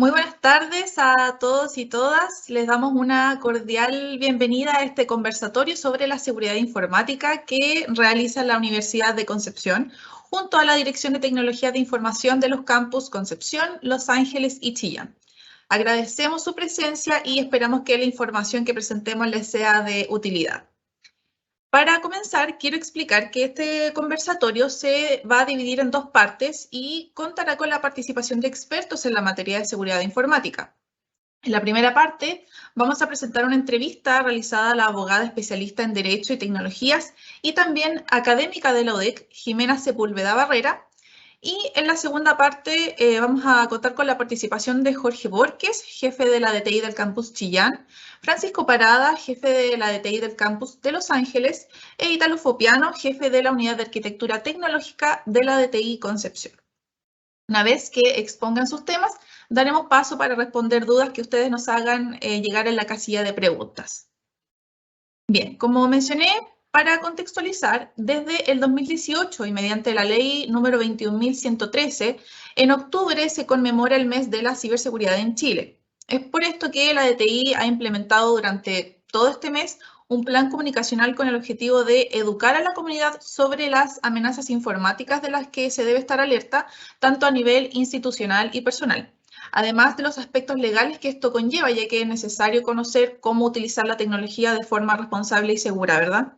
Muy buenas tardes a todos y todas. Les damos una cordial bienvenida a este conversatorio sobre la seguridad informática que realiza la Universidad de Concepción junto a la Dirección de Tecnología de Información de los campus Concepción, Los Ángeles y Chillán. Agradecemos su presencia y esperamos que la información que presentemos les sea de utilidad. Para comenzar, quiero explicar que este conversatorio se va a dividir en dos partes y contará con la participación de expertos en la materia de seguridad informática. En la primera parte, vamos a presentar una entrevista realizada a la abogada especialista en Derecho y Tecnologías y también académica de la UDEC, Jimena Sepúlveda Barrera. Y en la segunda parte vamos a contar con la participación de Jorge Borges, jefe de la DTI del campus Chillán, Francisco Parada, jefe de la DTI del campus de Los Ángeles, e Italo Fopiano, jefe de la Unidad de Arquitectura Tecnológica de la DTI Concepción. Una vez que expongan sus temas, daremos paso para responder dudas que ustedes nos hagan llegar en la casilla de preguntas. Bien, como mencioné, para contextualizar, desde el 2018 y mediante la ley número 21.113, en octubre se conmemora el mes de la ciberseguridad en Chile. Es por esto que la DTI ha implementado durante todo este mes un plan comunicacional con el objetivo de educar a la comunidad sobre las amenazas informáticas de las que se debe estar alerta, tanto a nivel institucional y personal. Además de los aspectos legales que esto conlleva, ya que es necesario conocer cómo utilizar la tecnología de forma responsable y segura, ¿verdad?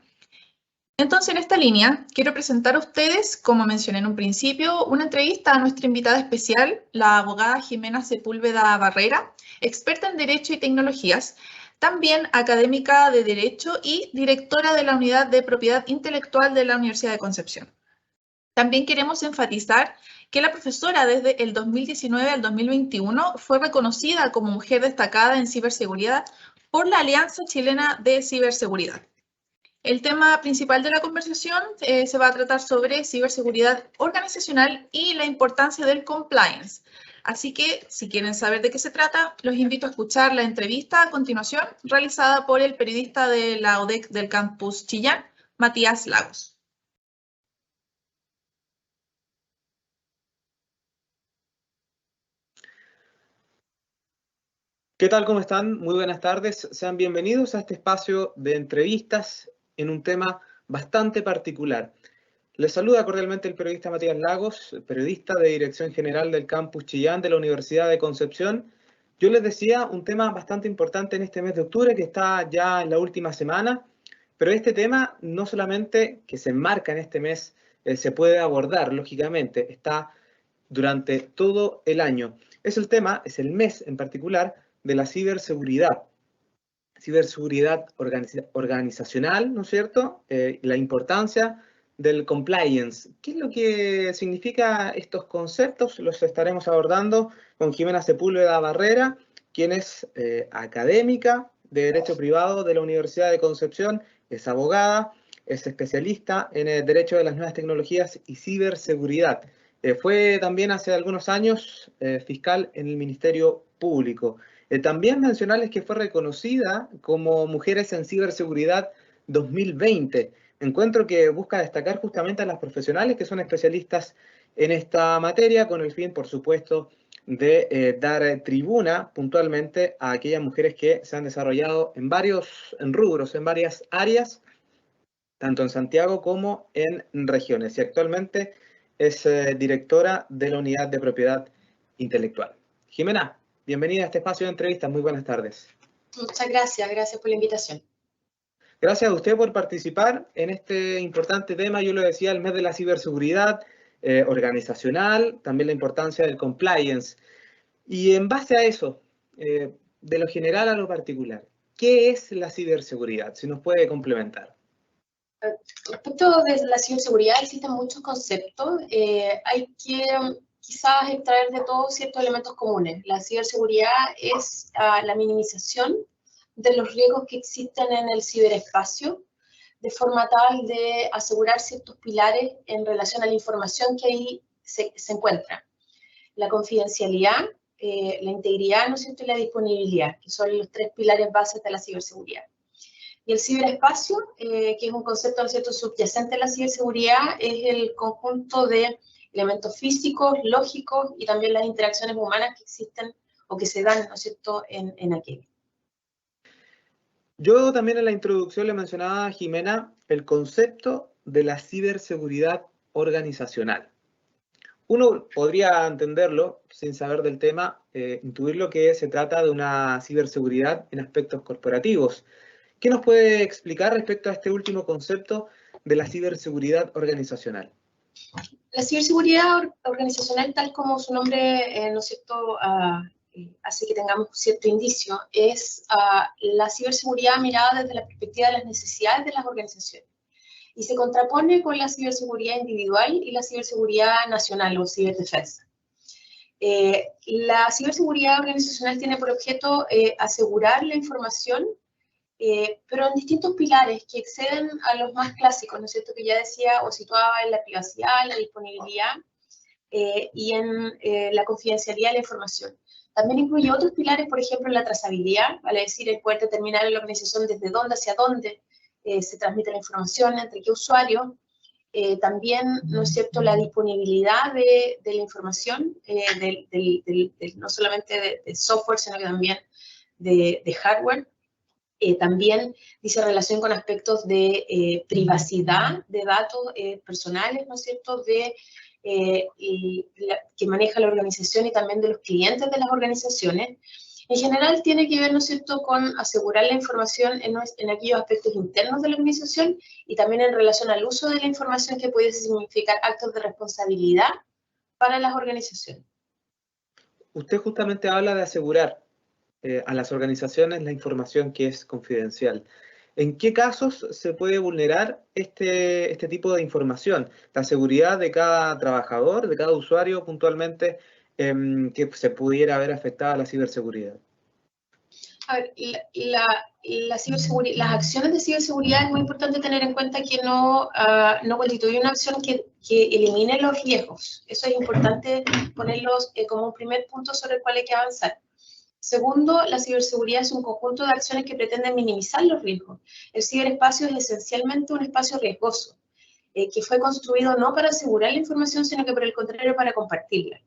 Entonces, en esta línea, quiero presentar a ustedes, como mencioné en un principio, una entrevista a nuestra invitada especial, la abogada Jimena Sepúlveda Barrera, experta en Derecho y Tecnologías, también académica de Derecho y directora de la Unidad de Propiedad Intelectual de la Universidad de Concepción. También queremos enfatizar que la profesora desde el 2019 al 2021 fue reconocida como mujer destacada en ciberseguridad por la Alianza Chilena de Ciberseguridad. El tema principal de la conversación se va a tratar sobre ciberseguridad organizacional y la importancia del compliance. Así que, si quieren saber de qué se trata, los invito a escuchar la entrevista a continuación realizada por el periodista de la UDEC del campus Chillán, Matías Lagos. ¿Qué tal? ¿Cómo están? Muy buenas tardes. Sean bienvenidos a este espacio de entrevistas en un tema bastante particular. Les saluda cordialmente el periodista Matías Lagos, periodista de Dirección General del Campus Chillán de la Universidad de Concepción. Yo les decía un tema bastante importante en este mes de octubre que está ya en la última semana, pero este tema no solamente que se enmarca en este mes se puede abordar, lógicamente, está durante todo el año. Es el mes en particular de la ciberseguridad. Ciberseguridad organizacional, ¿no es cierto? La importancia del compliance. ¿Qué es lo que significa estos conceptos? Los estaremos abordando con Jimena Sepúlveda Barrera, quien es académica de Derecho Privado de la Universidad de Concepción, es abogada, es especialista en el Derecho de las Nuevas Tecnologías y Ciberseguridad. Fue también hace algunos años fiscal en el Ministerio Público. También mencionarles que fue reconocida como Mujeres en Ciberseguridad 2020. Encuentro que busca destacar justamente a las profesionales que son especialistas en esta materia, con el fin, por supuesto, de dar tribuna puntualmente a aquellas mujeres que se han desarrollado en varios rubros, en varias áreas, tanto en Santiago como en regiones. Y actualmente es directora de la Unidad de Propiedad Intelectual. Jimena, bienvenida a este espacio de entrevistas. Muy buenas tardes. Muchas gracias. Gracias por la invitación. Gracias a usted por participar en este importante tema. Yo lo decía, el mes de la ciberseguridad organizacional, también la importancia del compliance. Y en base a eso, de lo general a lo particular, ¿qué es la ciberseguridad? Si nos puede complementar. Respecto de la ciberseguridad, existen muchos conceptos. Hay que quizás extraer de todos ciertos elementos comunes. La ciberseguridad es la minimización de los riesgos que existen en el ciberespacio, de forma tal de asegurar ciertos pilares en relación a la información que ahí se encuentra. La confidencialidad, la integridad, ¿no es cierto?, y la disponibilidad, que son los tres pilares bases de la ciberseguridad. Y el ciberespacio, que es un concepto, ¿no es cierto?, subyacente a la ciberseguridad, es el conjunto de elementos físicos, lógicos y también las interacciones humanas que existen o que se dan, ¿no es cierto?, en aquello. Yo también en la introducción le mencionaba a Jimena el concepto de la ciberseguridad organizacional. Uno podría entenderlo sin saber del tema, intuirlo que se trata de una ciberseguridad en aspectos corporativos. ¿Qué nos puede explicar respecto a este último concepto de la ciberseguridad organizacional? La ciberseguridad organizacional, tal como su nombre, ¿no es cierto?, hace que tengamos cierto indicio, es la ciberseguridad mirada desde la perspectiva de las necesidades de las organizaciones. Y se contrapone con la ciberseguridad individual y la ciberseguridad nacional o ciberdefensa. La ciberseguridad organizacional tiene por objeto asegurar la información, pero en distintos pilares que exceden a los más clásicos, ¿no es cierto?, que ya decía o situaba en la privacidad, la disponibilidad y en la confidencialidad de la información. También incluye otros pilares, por ejemplo, la trazabilidad, vale decir, el poder determinar en la organización desde dónde hacia dónde se transmite la información, entre qué usuario. También, ¿no es cierto?, la disponibilidad de la información, no solamente de software, sino que también de hardware. También dice relación con aspectos de privacidad de datos personales, ¿no es cierto?, que maneja la organización y también de los clientes de las organizaciones. En general tiene que ver, ¿no es cierto?, con asegurar la información en aquellos aspectos internos de la organización y también en relación al uso de la información que puede significar actos de responsabilidad para las organizaciones. Usted justamente habla de asegurar a las organizaciones la información que es confidencial. ¿En qué casos se puede vulnerar este tipo de información? La seguridad de cada trabajador, de cada usuario puntualmente, que se pudiera ver afectada la ciberseguridad. A ver, las acciones de ciberseguridad es muy importante tener en cuenta que no constituye una acción que elimine los riesgos. Eso es importante ponerlos como un primer punto sobre el cual hay que avanzar. Segundo, la ciberseguridad es un conjunto de acciones que pretenden minimizar los riesgos. El ciberespacio es esencialmente un espacio riesgoso, que fue construido no para asegurar la información, sino que por el contrario para compartirla.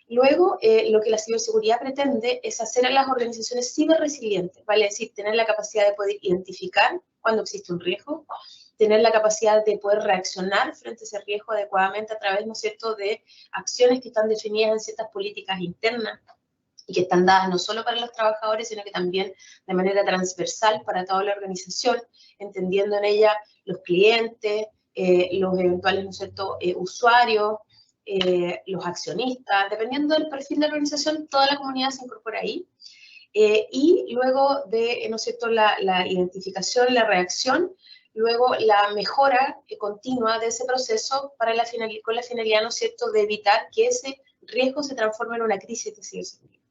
Luego, lo que la ciberseguridad pretende es hacer a las organizaciones ciberresilientes, vale decir, tener la capacidad de poder identificar cuando existe un riesgo, tener la capacidad de poder reaccionar frente a ese riesgo adecuadamente a través, ¿no es cierto?, de acciones que están definidas en ciertas políticas internas y que están dadas no solo para los trabajadores, sino que también de manera transversal para toda la organización, entendiendo en ella los clientes, los eventuales, ¿no es cierto?, usuarios, los accionistas, dependiendo del perfil de la organización, toda la comunidad se incorpora ahí. Y luego de, ¿no es cierto?, la identificación, la reacción, luego la mejora continua de ese proceso con la finalidad, ¿no es cierto?, de evitar que ese riesgo se transforme en una crisis de ciberseguridad.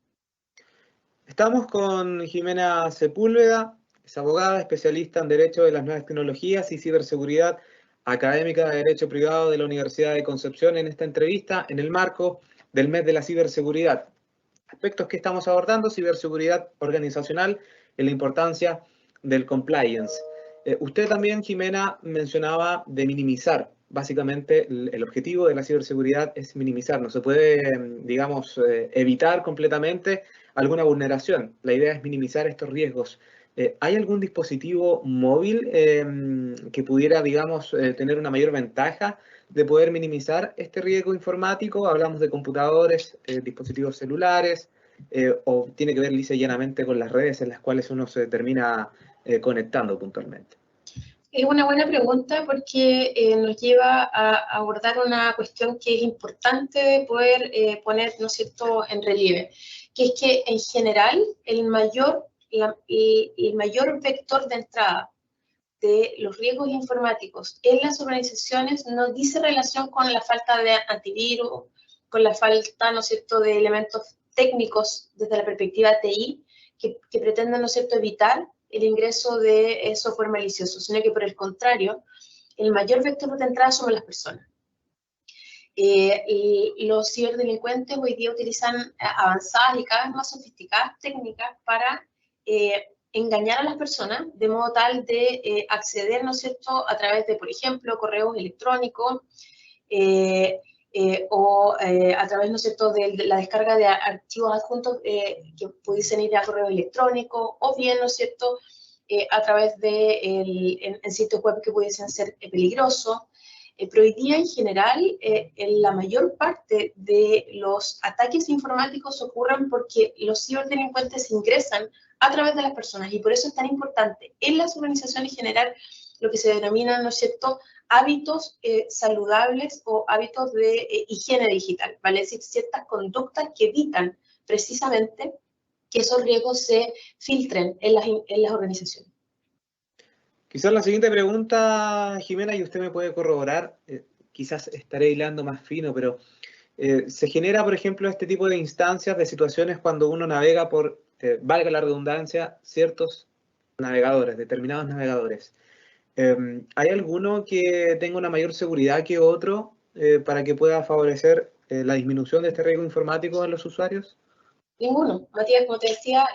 Estamos con Jimena Sepúlveda, es abogada, especialista en Derecho de las Nuevas Tecnologías y Ciberseguridad, académica de Derecho Privado de la Universidad de Concepción, en esta entrevista en el marco del mes de la ciberseguridad. Aspectos que estamos abordando: ciberseguridad organizacional y la importancia del compliance. Usted también, Jimena, mencionaba de minimizar. Básicamente, el objetivo de la ciberseguridad es minimizar. No se puede, digamos, evitar completamente alguna vulneración. La idea es minimizar estos riesgos. ¿Hay algún dispositivo móvil que pudiera, digamos, tener una mayor ventaja de poder minimizar este riesgo informático? Hablamos de computadores, dispositivos celulares, o tiene que ver lisa y llanamente con las redes en las cuales uno se termina conectando puntualmente. Es una buena pregunta porque nos lleva a abordar una cuestión que es importante poder poner, ¿no es cierto?, en relieve, que es que en general el mayor vector de entrada de los riesgos informáticos en las organizaciones no dice relación con la falta de antivirus, con la falta, ¿no es cierto?, de elementos técnicos desde la perspectiva TI que pretenden, ¿no es cierto?, evitar el ingreso de software malicioso, sino que por el contrario, el mayor vector de entrada son las personas. Los ciberdelincuentes hoy día utilizan avanzadas y cada vez más sofisticadas técnicas para engañar a las personas de modo tal de acceder, ¿no es cierto?, a través de, por ejemplo, correos electrónicos, o a través, ¿no es cierto?, de la descarga de archivos adjuntos que pudiesen ir a correo electrónico, o bien, ¿no es cierto?, a través de en sitios web que pudiesen ser peligrosos. Pero hoy día, en general, en la mayor parte de los ataques informáticos ocurren porque los ciberdelincuentes ingresan a través de las personas, y por eso es tan importante en las organizaciones generar lo que se denomina, ¿no es cierto?, hábitos saludables o hábitos de higiene digital, ¿vale? Es decir, ciertas conductas que evitan precisamente que esos riesgos se filtren en las organizaciones. Quizás la siguiente pregunta, Jimena, y usted me puede corroborar, quizás estaré hilando más fino, pero se genera, por ejemplo, este tipo de instancias, de situaciones cuando uno navega por, valga la redundancia, ciertos navegadores, determinados navegadores. ¿Hay alguno que tenga una mayor seguridad que otro para que pueda favorecer la disminución de este riesgo informático en los usuarios? Ninguno. Matías, como te decía,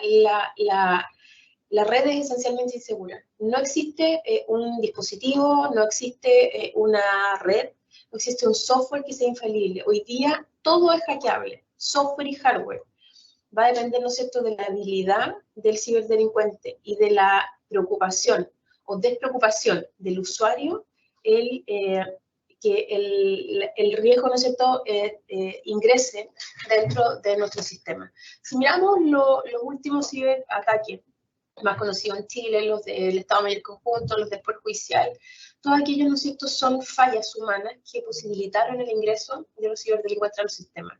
la red es esencialmente insegura. No existe un dispositivo, no existe una red, no existe un software que sea infalible. Hoy día todo es hackeable, software y hardware. Va a depender, ¿no es cierto?, de la habilidad del ciberdelincuente y de la preocupación o despreocupación del usuario, que el riesgo, ¿no es cierto?, ingrese dentro de nuestro sistema. Si miramos los últimos ciberataques más conocidos en Chile, los del Estado Mayor Conjunto, los del Poder Judicial, todos aquellos, ¿no es cierto?, son fallas humanas que posibilitaron el ingreso de los ciberdelincuentes al sistema.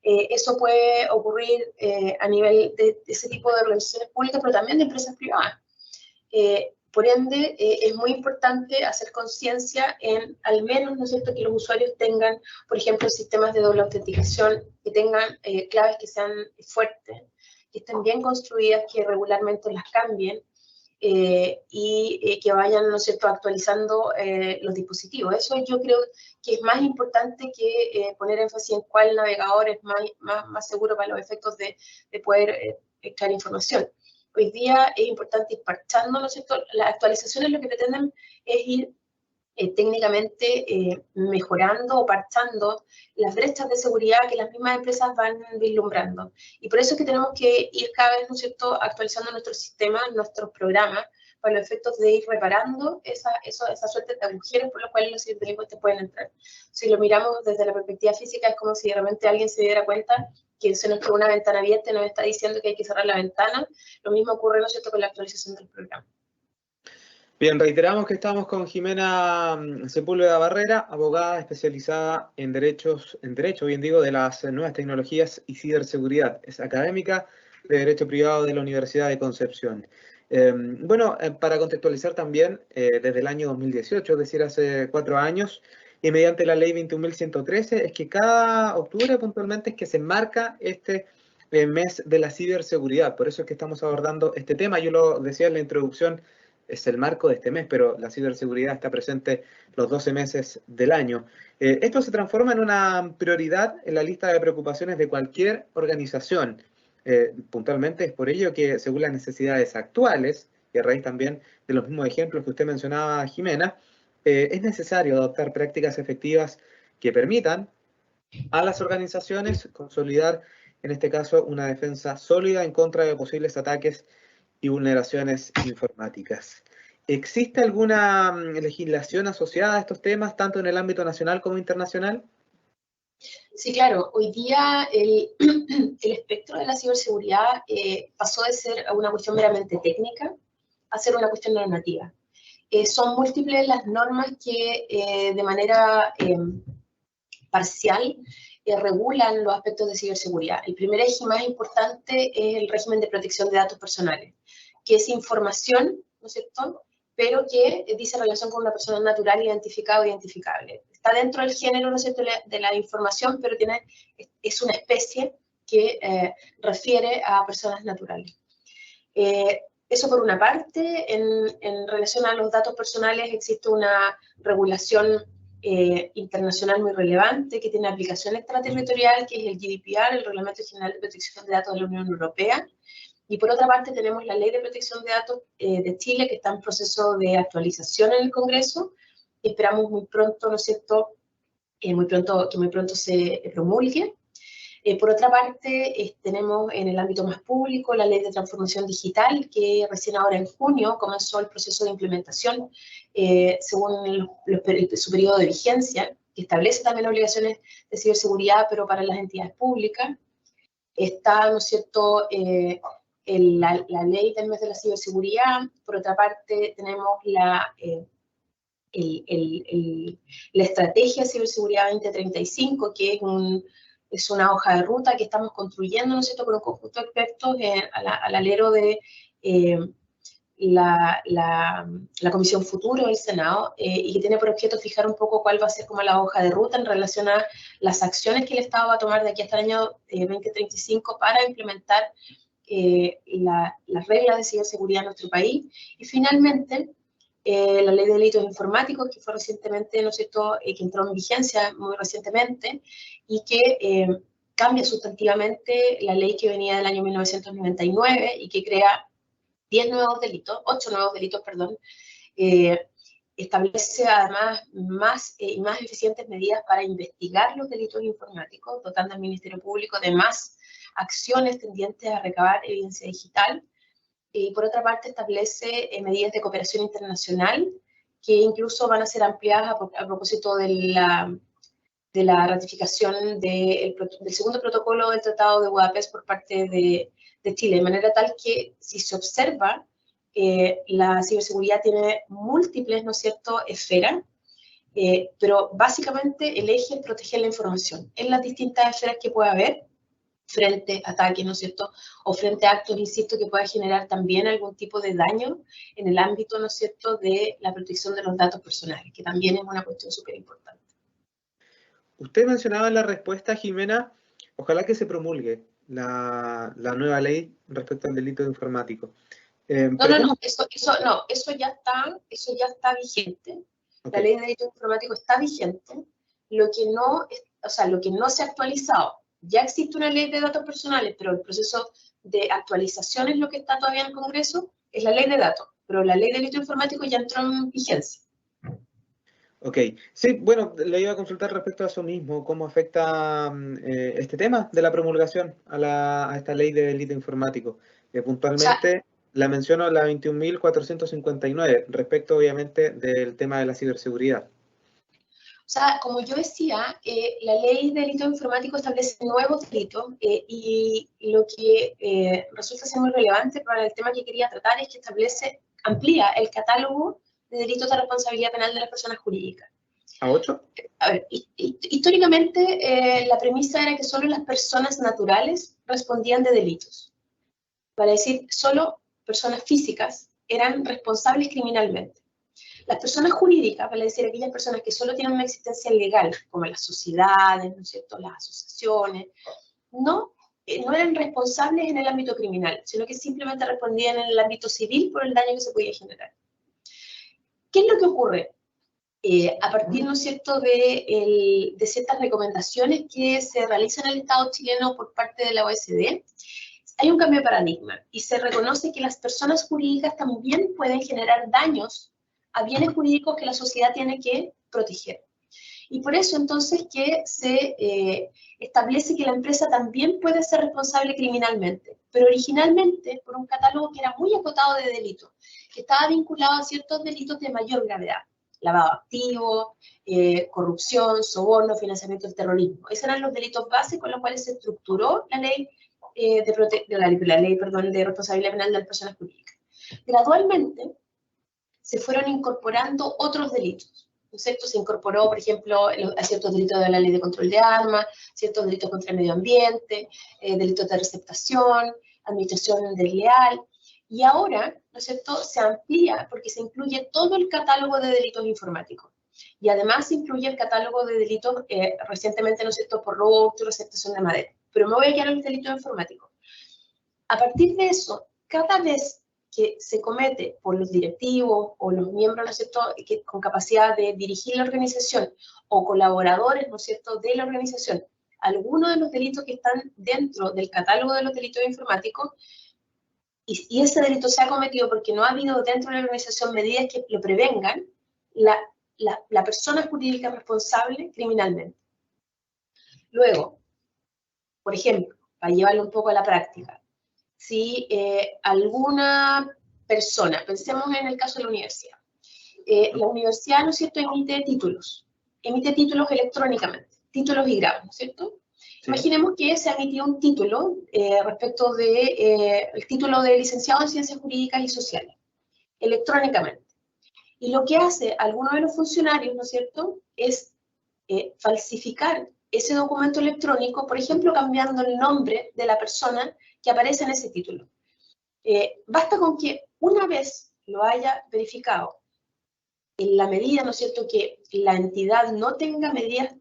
Eso puede ocurrir a nivel de ese tipo de organizaciones públicas, pero también de empresas privadas. Por ende, es muy importante hacer conciencia en, al menos, ¿no es cierto?, que los usuarios tengan, por ejemplo, sistemas de doble autenticación, que tengan claves que sean fuertes, que estén bien construidas, que regularmente las cambien, y que vayan, ¿no es cierto?, actualizando los dispositivos. Eso yo creo que es más importante que poner énfasis en cuál navegador es más seguro para los efectos de poder extraer información. Hoy día es importante ir parchando, ¿no es cierto? Las actualizaciones lo que pretenden es ir técnicamente mejorando o parchando las brechas de seguridad que las mismas empresas van vislumbrando. Y por eso es que tenemos que ir cada vez, ¿no es cierto?, actualizando nuestros sistemas, nuestros programas, para los efectos de ir reparando esa suerte de agujeros por los cuales los ciberdelincuentes pueden entrar. Si lo miramos desde la perspectiva física, es como si de repente alguien se diera cuenta que se nos quedó una ventana abierta y nos está diciendo que hay que cerrar la ventana. Lo mismo ocurre, ¿no es cierto?, con la actualización del programa. Bien, reiteramos que estamos con Jimena Sepúlveda Barrera, abogada especializada en derecho, bien digo, de las nuevas tecnologías y ciberseguridad. Es académica de Derecho Privado de la Universidad de Concepción. Para contextualizar también, desde el año 2018, es decir, hace 4 años, y mediante la ley 21.113, es que cada octubre puntualmente es que se enmarca este mes de la ciberseguridad. Por eso es que estamos abordando este tema. Yo lo decía en la introducción, es el marco de este mes, pero la ciberseguridad está presente los 12 meses del año. Esto se transforma en una prioridad en la lista de preocupaciones de cualquier organización. Puntualmente es por ello que, según las necesidades actuales, y a raíz también de los mismos ejemplos que usted mencionaba, Jimena, es necesario adoptar prácticas efectivas que permitan a las organizaciones consolidar, en este caso, una defensa sólida en contra de posibles ataques y vulneraciones informáticas. ¿Existe alguna legislación asociada a estos temas, tanto en el ámbito nacional como internacional? Sí, claro. Hoy día el espectro de la ciberseguridad pasó de ser una cuestión meramente técnica a ser una cuestión normativa. Son múltiples las normas que de manera parcial regulan los aspectos de ciberseguridad. El primer eje más importante es el régimen de protección de datos personales, que es información, ¿no es cierto?, pero que dice relación con una persona natural identificada o identificable. Está dentro del género, ¿no es cierto?, de la información, pero es una especie que refiere a personas naturales. Eso por una parte. En relación a los datos personales existe una regulación internacional muy relevante que tiene aplicación extraterritorial, que es el GDPR, el Reglamento General de Protección de Datos de la Unión Europea. Y por otra parte tenemos la Ley de Protección de Datos de Chile, que está en proceso de actualización en el Congreso, y esperamos muy pronto, ¿no es cierto?, que muy pronto se promulgue. Por otra parte, tenemos en el ámbito más público la Ley de Transformación Digital, que recién ahora en junio comenzó el proceso de implementación según su periodo de vigencia, que establece también obligaciones de ciberseguridad, pero para las entidades públicas. Está, ¿no es cierto?, la ley del mes de la ciberseguridad. Por otra parte, tenemos la estrategia de ciberseguridad 2035, que es una hoja de ruta que estamos construyendo, ¿no es cierto?, con un conjunto de expertos al alero de la Comisión Futuro del Senado, y que tiene por objeto fijar un poco cuál va a ser como la hoja de ruta en relación a las acciones que el Estado va a tomar de aquí hasta el año 2035 para implementar las reglas de ciberseguridad en nuestro país. Y finalmente, la Ley de Delitos Informáticos, que fue recientemente, ¿no es cierto?, que entró en vigencia muy recientemente, y que cambia sustantivamente la ley que venía del año 1999 y que crea 8 nuevos delitos, perdón. Establece además más eficientes medidas para investigar los delitos informáticos, dotando al Ministerio Público de más acciones tendientes a recabar evidencia digital. Y por otra parte establece medidas de cooperación internacional que incluso van a ser ampliadas a propósito de la ratificación del segundo protocolo del Tratado de Budapest por parte de Chile, de manera tal que si se observa, la ciberseguridad tiene múltiples, ¿no es cierto?, esferas, pero básicamente el eje es proteger la información en las distintas esferas que pueda haber, frente a ataques, ¿no es cierto?, o frente a actos, insisto, que pueda generar también algún tipo de daño en el ámbito, ¿no es cierto?, de la protección de los datos personales, que también es una cuestión súper importante. Usted mencionaba en la respuesta, Jimena, ojalá que se promulgue la nueva ley respecto al delito informático. Eso ya está vigente. Okay. La ley de delito informático está vigente. Lo que no se ha actualizado, ya existe una ley de datos personales, pero el proceso de actualización es lo que está todavía en el Congreso, es la ley de datos, pero la ley de delito informático ya entró en vigencia. Ok, sí, bueno, le iba a consultar respecto a eso mismo, cómo afecta este tema de la promulgación a esta ley de delito informático. Puntualmente la menciono la 21.459, respecto obviamente del tema de la ciberseguridad. O sea, como yo decía, la ley de delito informático establece nuevos delitos y lo que resulta ser muy relevante para el tema que quería tratar es que amplía el catálogo de delitos de responsabilidad penal de las personas jurídicas. ¿A 8? A ver, históricamente la premisa era que solo las personas naturales respondían de delitos. Para decir, solo personas físicas eran responsables criminalmente. Las personas jurídicas, vale decir, aquellas personas que solo tienen una existencia legal, como las sociedades, ¿no es cierto?, las asociaciones, no eran responsables en el ámbito criminal, sino que simplemente respondían en el ámbito civil por el daño que se podía generar. ¿Qué es lo que ocurre? A partir, ¿no es cierto?, de ciertas recomendaciones que se realizan en el Estado chileno por parte de la OECD, hay un cambio de paradigma y se reconoce que las personas jurídicas también pueden generar daños a bienes jurídicos que la sociedad tiene que proteger. Y por eso entonces que se establece que la empresa también puede ser responsable criminalmente, pero originalmente por un catálogo que era muy acotado de delitos, que estaba vinculado a ciertos delitos de mayor gravedad: lavado de activos, corrupción, soborno, financiamiento del terrorismo. Esos eran los delitos básicos con los cuales se estructuró la ley de responsabilidad penal de las personas jurídicas. Gradualmente se fueron incorporando otros delitos, ¿no es cierto? Se incorporó, por ejemplo, a ciertos delitos de la ley de control de armas, ciertos delitos contra el medio ambiente, delitos de receptación, administración desleal, y ahora, ¿no es cierto?, se amplía porque se incluye todo el catálogo de delitos informáticos. Y además se incluye el catálogo de delitos recientemente, ¿no es cierto?, por robo y receptación de madera. Pero me voy a quedar en los delitos informáticos. A partir de eso, cada vez que se comete por los directivos o los miembros, ¿no es cierto?, con capacidad de dirigir la organización o colaboradores, ¿no es cierto?, de la organización, algunos de los delitos que están dentro del catálogo de los delitos informáticos, y ese delito se ha cometido porque no ha habido dentro de la organización medidas que lo prevengan, la persona jurídica responsable criminalmente. Luego, por ejemplo, para llevarlo un poco a la práctica, si alguna persona, pensemos en el caso de la universidad, ¿no es cierto?, emite títulos electrónicamente, títulos y grados, ¿no es cierto? Sí. Imaginemos que se ha emitido un título respecto de el título de licenciado en Ciencias Jurídicas y Sociales, electrónicamente. Y lo que hace alguno de los funcionarios, ¿no es cierto?, es falsificar ese documento electrónico, por ejemplo, cambiando el nombre de la persona que aparece en ese título. Basta con que una vez lo haya verificado, en la medida, ¿no es cierto?, que la entidad no tenga medidas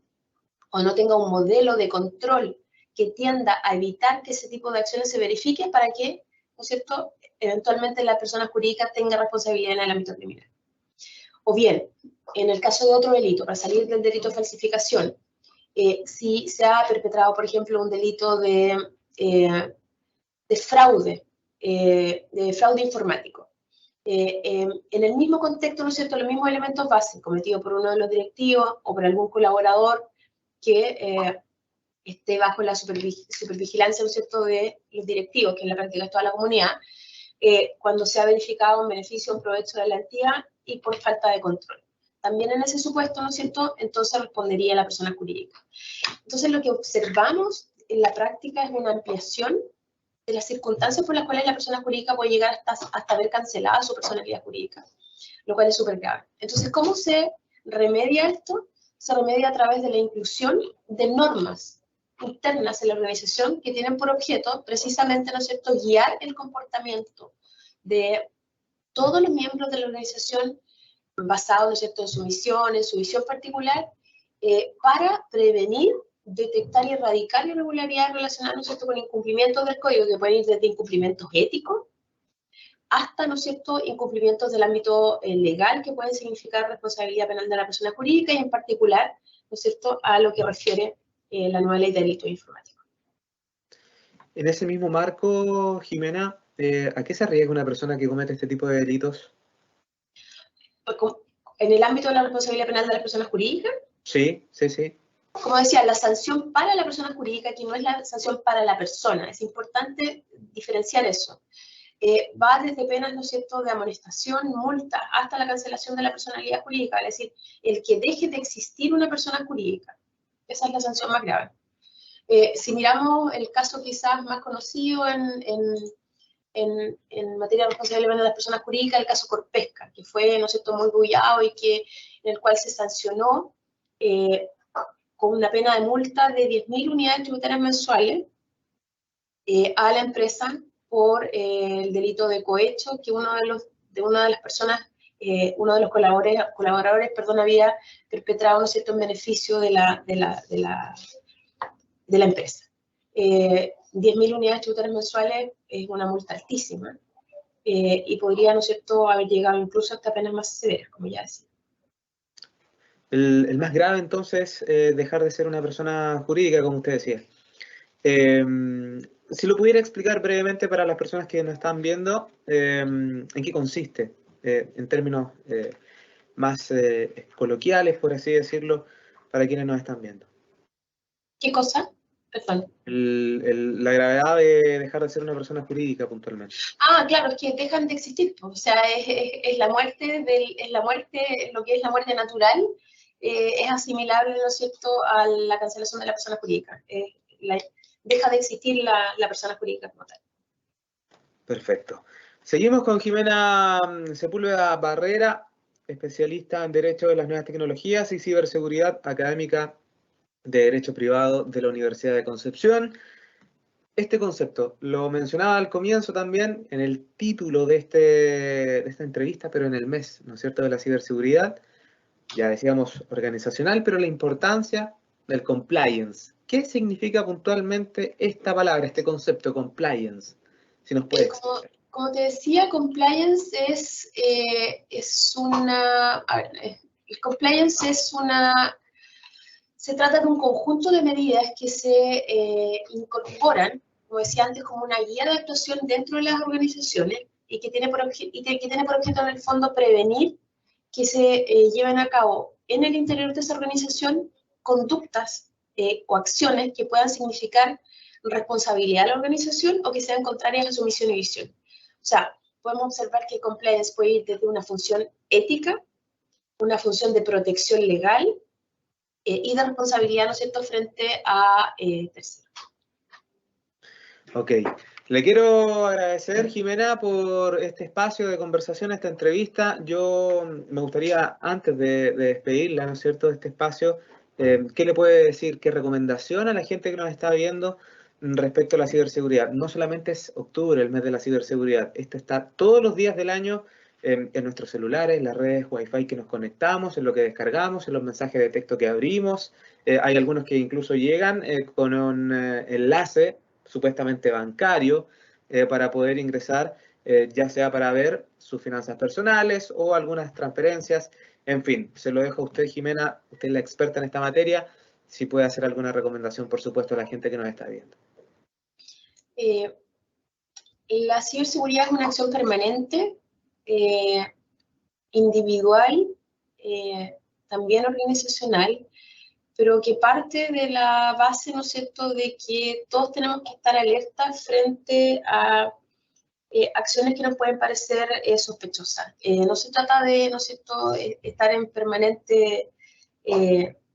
o no tenga un modelo de control que tienda a evitar que ese tipo de acciones se verifiquen para que, ¿no es cierto?, eventualmente la persona jurídica tenga responsabilidad en el ámbito criminal. O bien, en el caso de otro delito, para salir del delito de falsificación, si se ha perpetrado, por ejemplo, un delito de fraude informático. En el mismo contexto, ¿no es cierto?, los mismos elementos básicos cometidos por uno de los directivos o por algún colaborador que esté bajo la supervigilancia, ¿no es cierto?, de los directivos, que en la práctica es toda la comunidad, cuando se ha verificado un beneficio o un provecho de la entidad y por falta de control. También en ese supuesto, ¿no es cierto?, entonces respondería la persona jurídica. Entonces, lo que observamos en la práctica es una ampliación de las circunstancias por las cuales la persona jurídica puede llegar hasta ver cancelada su personalidad jurídica, lo cual es súper grave. Entonces, ¿cómo se remedia esto? Se remedia a través de la inclusión de normas internas en la organización que tienen por objeto precisamente, ¿no es cierto?, guiar el comportamiento de todos los miembros de la organización basado, ¿no es cierto?, en su misión, en su visión particular, para prevenir, detectar y erradicar irregularidades relacionadas, ¿no es cierto?, con incumplimientos del código, que pueden ir desde incumplimientos éticos hasta, ¿no es cierto?, incumplimientos del ámbito legal que pueden significar responsabilidad penal de la persona jurídica y en particular, ¿no es cierto?, a lo que refiere la nueva ley de delitos informáticos. En ese mismo marco, Jimena, ¿a qué se arriesga una persona que comete este tipo de delitos? ¿En el ámbito de la responsabilidad penal de las personas jurídicas? Sí, sí, sí. Como decía, la sanción para la persona jurídica aquí no es la sanción para la persona. Es importante diferenciar eso. Va desde penas, ¿no es cierto?, de amonestación, multa, hasta la cancelación de la personalidad jurídica, es decir, el que deje de existir una persona jurídica. Esa es la sanción más grave. Si miramos el caso quizás más conocido en materia de responsabilidad de las personas jurídicas, el caso Corpesca, que fue, ¿no es cierto?, muy bullado y en el cual se sancionó con una pena de multa de 10.000 unidades tributarias mensuales a la empresa por el delito de cohecho que uno de las personas, uno de los colaboradores, había perpetrado, ¿no es cierto?, en beneficio de la empresa. 10.000 unidades tributarias mensuales es una multa altísima y podría, ¿no es cierto?, haber llegado incluso hasta penas más severas, como ya decía. El más grave, entonces, dejar de ser una persona jurídica, como usted decía. Si lo pudiera explicar brevemente para las personas que nos están viendo, ¿en qué consiste? En términos más coloquiales, por así decirlo, para quienes nos están viendo. ¿Qué cosa? Perdón. La gravedad de dejar de ser una persona jurídica puntualmente. Ah, claro, es que dejan de existir. O sea, es la muerte, lo que es la muerte natural, es asimilable, ¿no es cierto?, a la cancelación de la persona jurídica. Deja de existir la persona jurídica como tal. Perfecto. Seguimos con Jimena Sepúlveda Barrera, especialista en Derecho de las Nuevas Tecnologías y Ciberseguridad académica de Derecho Privado de la Universidad de Concepción. Este concepto lo mencionaba al comienzo también en el título de esta entrevista, pero en el mes, ¿no es cierto?, de la ciberseguridad, ya decíamos organizacional, pero la importancia del compliance. ¿Qué significa puntualmente esta palabra, este concepto, compliance? Si nos puede explicar. Como te decía, compliance el compliance se trata de un conjunto de medidas que se incorporan, como decía antes, como una guía de actuación dentro de las organizaciones y que tiene por objeto en el fondo prevenir que se lleven a cabo en el interior de esa organización conductas o acciones que puedan significar responsabilidad a la organización o que sean contrarias a su misión y visión. O sea, podemos observar que compliance puede ir desde una función ética, una función de protección legal y de responsabilidad, ¿no es cierto?, frente a terceros. Ok. Le quiero agradecer, Jimena, por este espacio de conversación, esta entrevista. Yo me gustaría, antes de despedirla, ¿no es cierto?, de este espacio, ¿qué le puede decir, qué recomendación a la gente que nos está viendo respecto a la ciberseguridad? No solamente es octubre, el mes de la ciberseguridad, esto está todos los días del año en nuestros celulares, en las redes Wi-Fi que nos conectamos, en lo que descargamos, en los mensajes de texto que abrimos. Hay algunos que incluso llegan con un enlace supuestamente bancario para poder ingresar, ya sea para ver sus finanzas personales o algunas transferencias. En fin, se lo dejo a usted, Jimena, usted es la experta en esta materia, si puede hacer alguna recomendación, por supuesto, a la gente que nos está viendo. La ciberseguridad es una acción permanente, individual, también organizacional, pero que parte de la base, ¿no es cierto?, de que todos tenemos que estar alertas frente a acciones que nos pueden parecer sospechosas. No se trata de, ¿no es cierto?, estar en permanente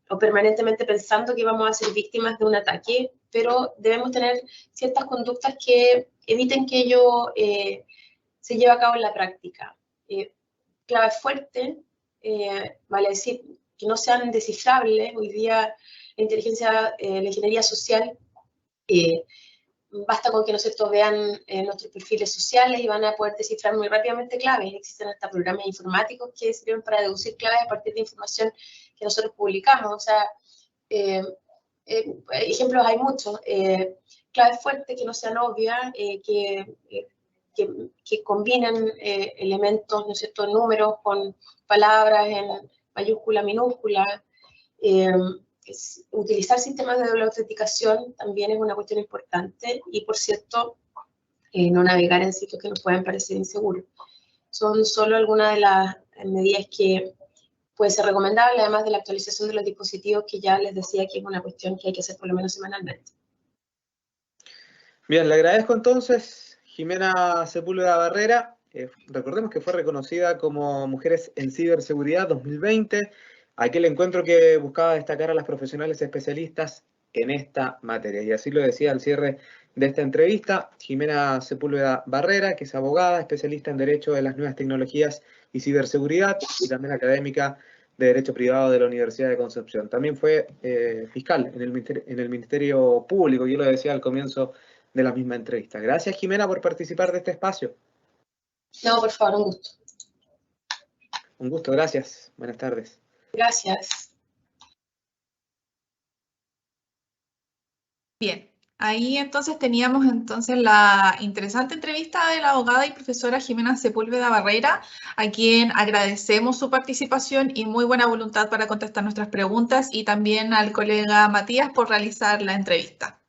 o permanentemente pensando que vamos a ser víctimas de un ataque, pero debemos tener ciertas conductas que eviten que ello se lleve a cabo en la práctica. Clave fuerte, vale decir, que no sean descifrables. Hoy día la inteligencia, la ingeniería social, basta con que nosotros vean nuestros perfiles sociales y van a poder descifrar muy rápidamente claves. Existen hasta programas informáticos que sirven para deducir claves a partir de información que nosotros publicamos. O sea, ejemplos hay muchos. Claves fuertes que no sean obvias, que combinen elementos, ¿no es cierto?, números con palabras en mayúscula, minúscula. Utilizar sistemas de doble autenticación también es una cuestión importante y, por cierto, no navegar en sitios que nos puedan parecer inseguros. Son solo algunas de las medidas que puede ser recomendable, además de la actualización de los dispositivos, que ya les decía que es una cuestión que hay que hacer por lo menos semanalmente. Bien, le agradezco entonces, Jimena Sepúlveda Barrera. Recordemos que fue reconocida como Mujeres en Ciberseguridad 2020, aquel encuentro que buscaba destacar a las profesionales especialistas en esta materia. Y así lo decía al cierre de esta entrevista, Jimena Sepúlveda Barrera, que es abogada, especialista en Derecho de las Nuevas Tecnologías y Ciberseguridad, y también académica de Derecho Privado de la Universidad de Concepción. También fue fiscal en el Ministerio Público, yo lo decía al comienzo de la misma entrevista. Gracias, Jimena, por participar de este espacio. No, por favor, un gusto. Un gusto, gracias. Buenas tardes. Gracias. Bien, ahí entonces teníamos la interesante entrevista de la abogada y profesora Jimena Sepúlveda Barrera, a quien agradecemos su participación y muy buena voluntad para contestar nuestras preguntas, y también al colega Matías por realizar la entrevista.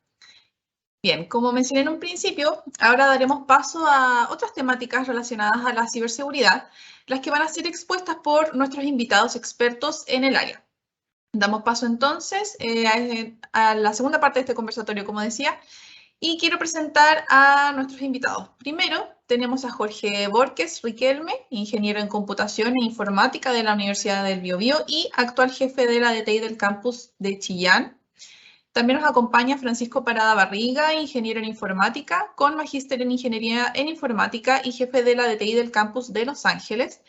Bien, como mencioné en un principio, ahora daremos paso a otras temáticas relacionadas a la ciberseguridad, las que van a ser expuestas por nuestros invitados expertos en el área. Damos paso entonces a la segunda parte de este conversatorio, como decía, y quiero presentar a nuestros invitados. Primero, tenemos a Jorge Borges Riquelme, ingeniero en computación e informática de la Universidad del Biobío y actual jefe de la DTI del campus de Chillán. También nos acompaña Francisco Parada Barriga, ingeniero en informática, con magíster en ingeniería en informática y jefe de la DTI del campus de Los Ángeles.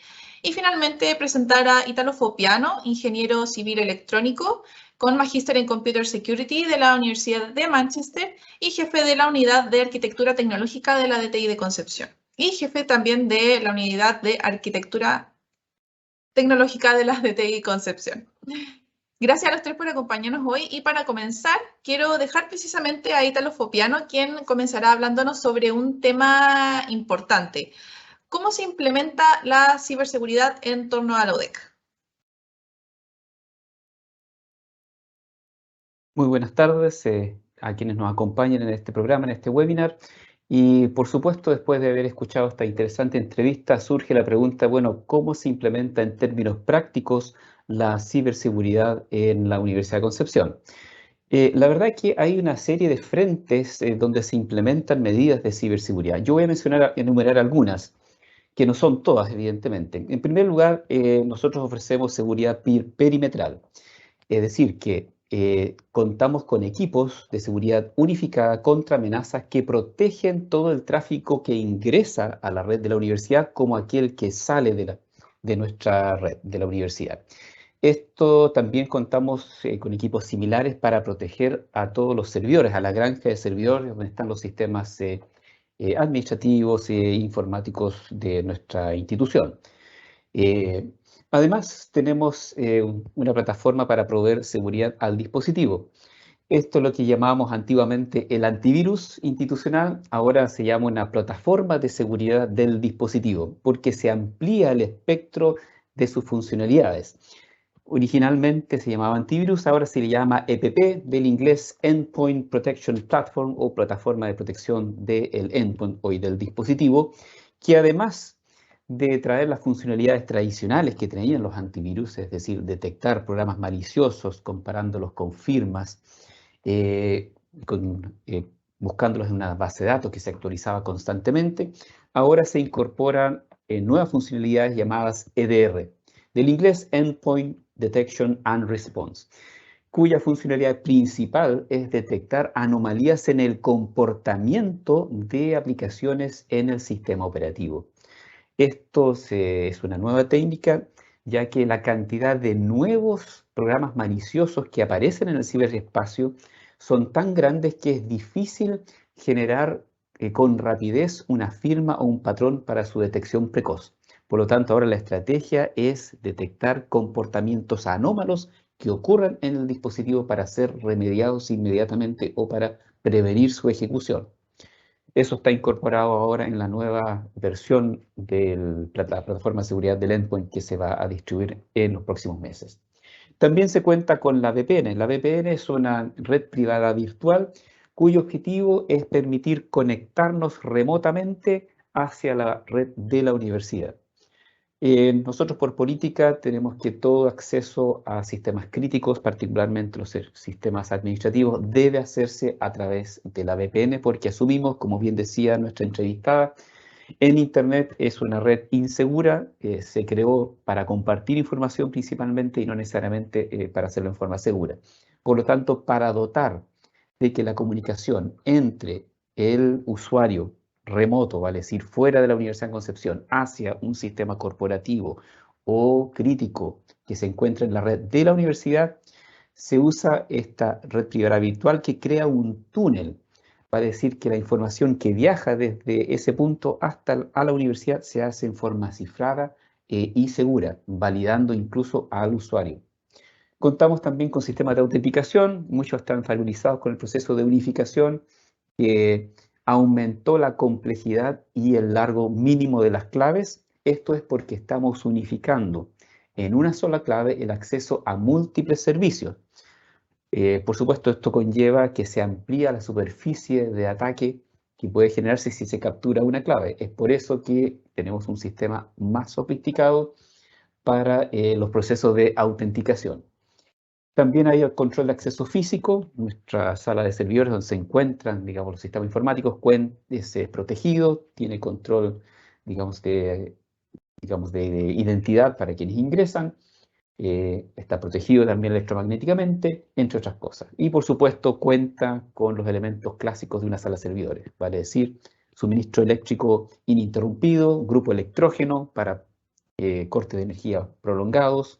Y finalmente presentar a Italo Fopiano, ingeniero civil electrónico, con magíster en Computer Security de la Universidad de Manchester y jefe de la unidad de arquitectura tecnológica de la DTI de Concepción. Y jefe también de la unidad de arquitectura tecnológica de la DTI Concepción. Gracias a los tres por acompañarnos hoy, y para comenzar quiero dejar precisamente a Italo Fopiano, quien comenzará hablándonos sobre un tema importante: ¿cómo se implementa la ciberseguridad en torno a la UDEC? Muy buenas tardes a quienes nos acompañan en este programa, en este webinar. Y por supuesto, después de haber escuchado esta interesante entrevista, surge la pregunta, bueno, ¿cómo se implementa en términos prácticos la ciberseguridad en la Universidad de Concepción? La verdad es que hay una serie de frentes donde se implementan medidas de ciberseguridad. Yo voy a enumerar algunas, que no son todas, evidentemente. En primer lugar, nosotros ofrecemos seguridad perimetral, es decir, que contamos con equipos de seguridad unificada contra amenazas que protegen todo el tráfico que ingresa a la red de la universidad como aquel que sale de nuestra red de la universidad. Esto también contamos con equipos similares para proteger a todos los servidores, a la granja de servidores donde están los sistemas administrativos e informáticos de nuestra institución. Además, tenemos una plataforma para proveer seguridad al dispositivo. Esto es lo que llamábamos antiguamente el antivirus institucional, ahora se llama una plataforma de seguridad del dispositivo, porque se amplía el espectro de sus funcionalidades. Originalmente se llamaba antivirus, ahora se le llama EPP, del inglés Endpoint Protection Platform o plataforma de protección del endpoint o del dispositivo, que además de traer las funcionalidades tradicionales que tenían los antivirus, es decir, detectar programas maliciosos comparándolos con firmas, buscándolos en una base de datos que se actualizaba constantemente, ahora se incorporan nuevas funcionalidades llamadas EDR, del inglés Endpoint Detection and Response, cuya funcionalidad principal es detectar anomalías en el comportamiento de aplicaciones en el sistema operativo. Esto es una nueva técnica, ya que la cantidad de nuevos programas maliciosos que aparecen en el ciberespacio son tan grandes que es difícil generar con rapidez una firma o un patrón para su detección precoz. Por lo tanto, ahora la estrategia es detectar comportamientos anómalos que ocurran en el dispositivo para ser remediados inmediatamente o para prevenir su ejecución. Eso está incorporado ahora en la nueva versión de la plataforma de seguridad del endpoint que se va a distribuir en los próximos meses. También se cuenta con la VPN. La VPN es una red privada virtual cuyo objetivo es permitir conectarnos remotamente hacia la red de la universidad. Nosotros por política tenemos que todo acceso a sistemas críticos, particularmente los sistemas administrativos, debe hacerse a través de la VPN porque asumimos, como bien decía nuestra entrevistada, en Internet es una red insegura, se creó para compartir información principalmente y no necesariamente para hacerlo en forma segura. Por lo tanto, para dotar de que la comunicación entre el usuario remoto, vale decir, fuera de la Universidad de Concepción, hacia un sistema corporativo o crítico que se encuentra en la red de la universidad, se usa esta red privada virtual que crea un túnel. Va a decir que la información que viaja desde ese punto hasta a la universidad se hace en forma cifrada y segura, validando incluso al usuario. Contamos también con sistemas de autenticación, muchos están familiarizados con el proceso de unificación, que aumentó la complejidad y el largo mínimo de las claves. Esto es porque estamos unificando en una sola clave el acceso a múltiples servicios. Por supuesto, esto conlleva que se amplía la superficie de ataque que puede generarse si se captura una clave. Es por eso que tenemos un sistema más sofisticado para los procesos de autenticación. También hay el control de acceso físico. Nuestra sala de servidores donde se encuentran, digamos, los sistemas informáticos es protegido, tiene control, digamos, de identidad para quienes ingresan. Está protegido también electromagnéticamente, entre otras cosas. Y por supuesto cuenta con los elementos clásicos de una sala de servidores, vale decir, suministro eléctrico ininterrumpido, grupo electrógeno para cortes de energía prolongados,